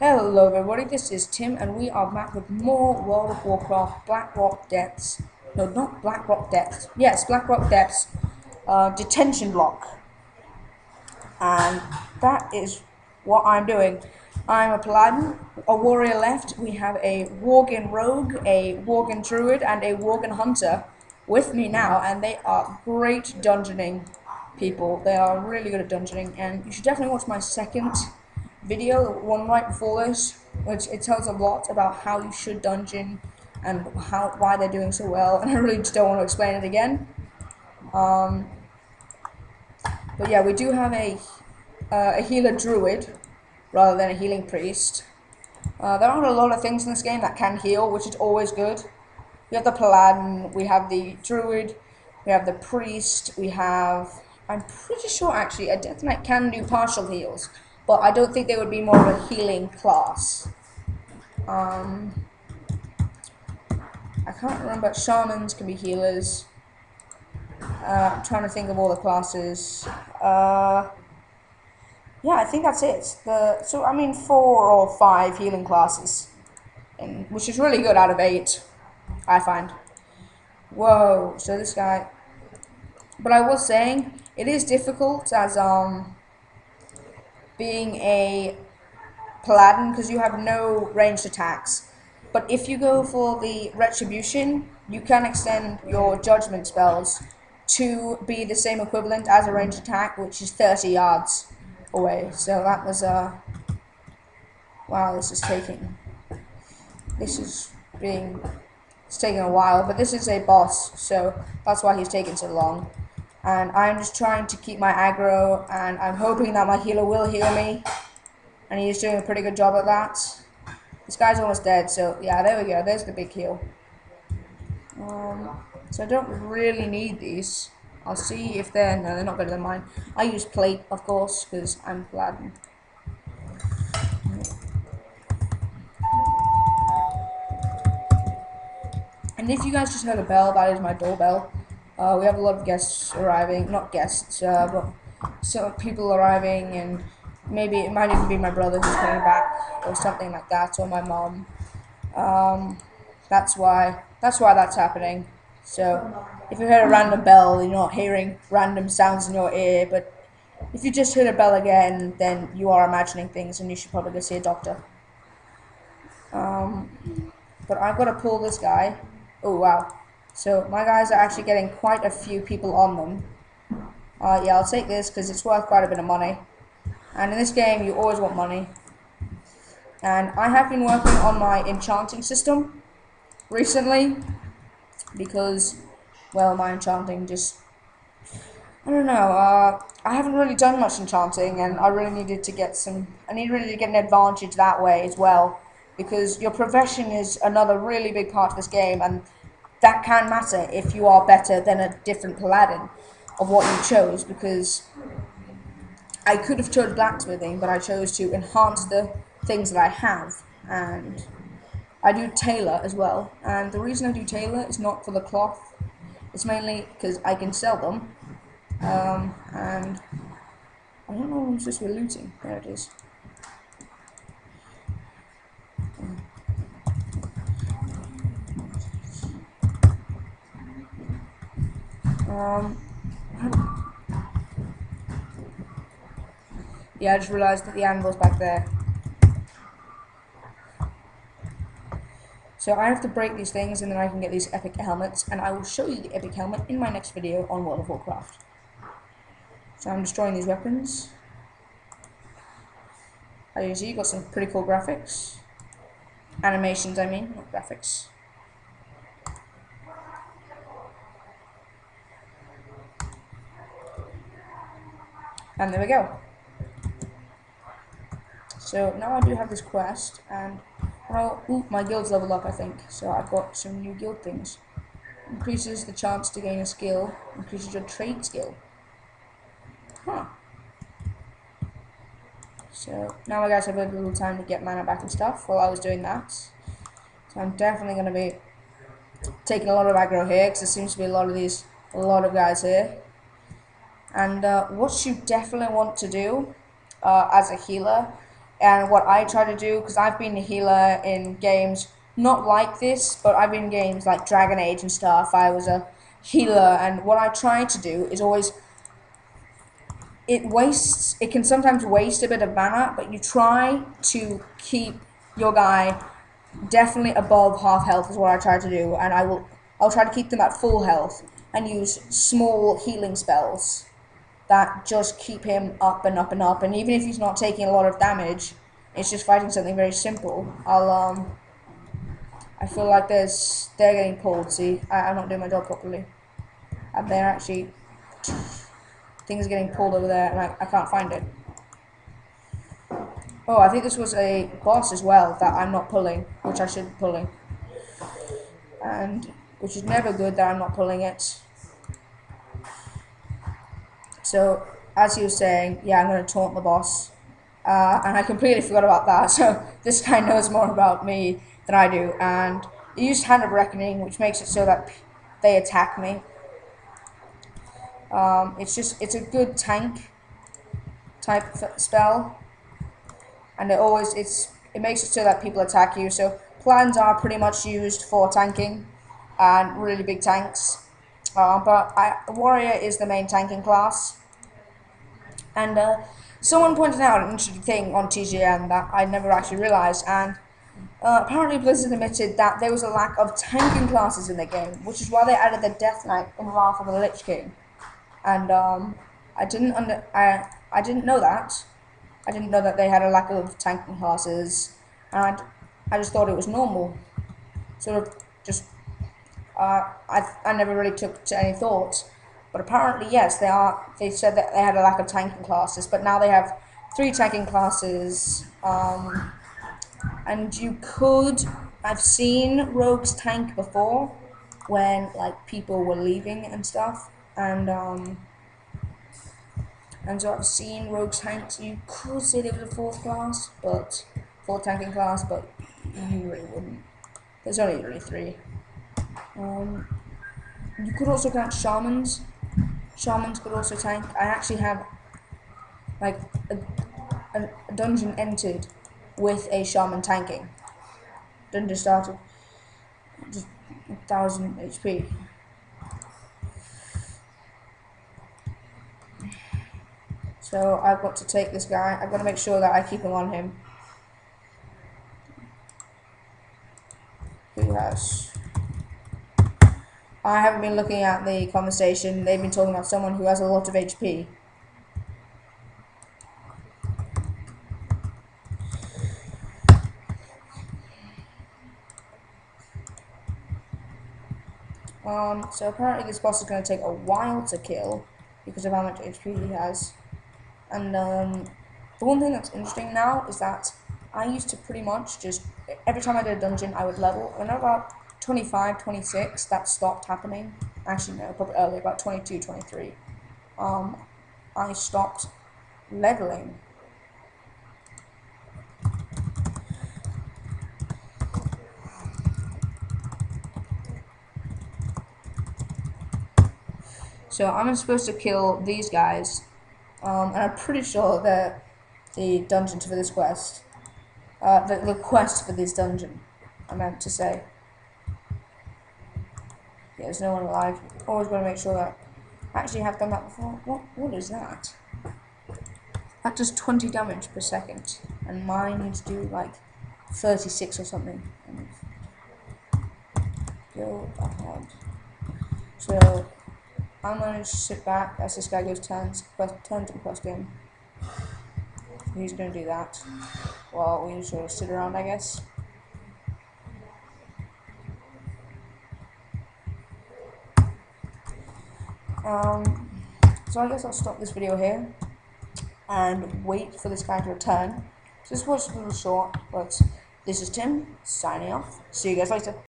Hello everybody, this is Tim and we are back with more World of Warcraft Black Rock Depths. No, not Black Rock Depths. Yes, Black Rock Depths detention block. And that is what I'm doing. I'm a paladin, a warrior left. We have a Worgen rogue, a Worgen druid, and a Worgen hunter with me now, and they are great dungeoning people. They are really good at dungeoning, and you should definitely watch my second video, the one right before this, which it tells a lot about how you should dungeon and why they're doing so well. And I really just don't want to explain it again. But yeah, we do have a healer druid rather than a healing priest. There aren't a lot of things in this game that can heal, which is always good. We have the paladin, we have the druid, we have the priest, we have... I'm pretty sure actually a Death Knight can do partial heals, but I don't think they would be more of a healing class. I can't remember, shamans can be healers. I'm trying to think of all the classes. Yeah, I think that's it. So I mean 4 or 5 healing classes, which is really good out of 8, I find. Whoa, so this guy. But I was saying, it is difficult as being a paladin because you have no ranged attacks. But if you go for the retribution, you can extend your judgment spells to be the same equivalent as a ranged attack, which is 30 yards away. So that was wow, it's taking a while, but this is a boss, so that's why he's taking so long. And I'm just trying to keep my aggro, and I'm hoping that my healer will heal me, and he's doing a pretty good job at that. This guy's almost dead, so yeah, there we go, there's the big heal. So I don't really need these. I'll see if no, they're not better than mine. I use plate, of course, because I'm paladin. And if you guys just heard a bell, that is my doorbell. We have a lot of guests arriving, not guests, but some people arriving, and maybe it might even be my brother who's coming back, or something like that, or my mom. That's why that's happening. So if you heard a random bell, you're not hearing random sounds in your ear, but if you just heard a bell again, then you are imagining things, and you should probably go see a doctor. But I've got to pull this guy. Oh wow. So my guys are actually getting quite a few people on them. Yeah, I'll take this because it's worth quite a bit of money. And in this game, you always want money. And I have been working on my enchanting system recently because, well, my enchanting just... I don't know, I haven't really done much enchanting, and I really needed to get an advantage that way as well, because your profession is another really big part of this game, and that can matter if you are better than a different paladin of what you chose, because I could have chosen blacksmithing, but I chose to enhance the things that I have, and I do tailor as well. And the reason I do tailor is not for the cloth, it's mainly because I can sell them, and I don't know what I'm supposed to be looting. There it is. Yeah, I just realised that the anvil's back there. So I have to break these things, and then I can get these epic helmets, and I will show you the epic helmet in my next video on World of Warcraft. So I'm destroying these weapons. As you can see, you've got some pretty cool graphics. Animations, I mean, not graphics. And there we go. So now I do have this quest, and ooh, my guild's leveled up, I think. So I've got some new guild things. Increases the chance to gain a skill, increases your trade skill. Huh. So now I guys have a little time to get mana back and stuff while I was doing that. So I'm definitely going to be taking a lot of aggro here, because there seems to be a lot of guys here. And what you definitely want to do as a healer And what I try to do, because I've been a healer in games not like this, but I've been in games like Dragon Age and stuff. I was a healer, and what I try to do is always, it can sometimes waste a bit of mana, but you try to keep your guy definitely above half health is what I try to do, and I'll try to keep them at full health and use small healing spells that just keep him up and up and up. And even if he's not taking a lot of damage, it's just fighting something very simple. I feel like they're getting pulled. See, I'm not doing my job properly, and they're actually things are getting pulled over there, and I can't find it. Oh, I think this was a boss as well that I'm not pulling, which I should be pulling, and which is never good that I'm not pulling it. So, as he was saying, yeah, I'm going to taunt the boss. And I completely forgot about that, so this guy knows more about me than I do. And he used Hand of Reckoning, which makes it so that they attack me. It's a good tank type spell. And it makes it so that people attack you. So, plans are pretty much used for tanking and really big tanks. But Warrior is the main tanking class. And someone pointed out an interesting thing on TGN that I never actually realized, and apparently Blizzard admitted that there was a lack of tanking classes in the game, which is why they added the Death Knight in Wrath of the Lich King. And I didn't know that. I didn't know that they had a lack of tanking classes, and I just thought it was normal. Sort of just I never really took to any thought. But apparently, yes, they said that they had a lack of tanking classes, but now they have 3 tanking classes. And I've seen rogues tank before, when like people were leaving and stuff, and so I've seen rogues tank. So you could say there was a 4th tanking class, but you really wouldn't. There's only really 3. You could also count shamans. Shamans could also tank. I actually have like a dungeon entered with a shaman tanking. Dungeon started just 1000 HP. So I've got to take this guy. I've got to make sure that I keep him on him. Who has? I haven't been looking at the conversation. They've been talking about someone who has a lot of HP. So apparently this boss is going to take a while to kill because of how much HP he has. And the one thing that's interesting now is that I used to pretty much just, every time I did a dungeon, I would level. And about 25, 26, that stopped happening. Actually, no, probably earlier, about 22, 23. I stopped leveling. So I'm supposed to kill these guys, and I'm pretty sure that the dungeon for this quest, the quest for this dungeon, I meant to say. Yeah, there's no one alive. Always got to make sure that I actually have done that before. What is that? That does 20 damage per second, and mine needs to do like 36 or something. Go ahead. So I'm going to sit back as this guy goes turns and quest in. He's going to do that. Well, we just sort of sit around, I guess. So I guess I'll stop this video here and wait for this guy to return. So this was a little short, but this is Tim signing off. See you guys later.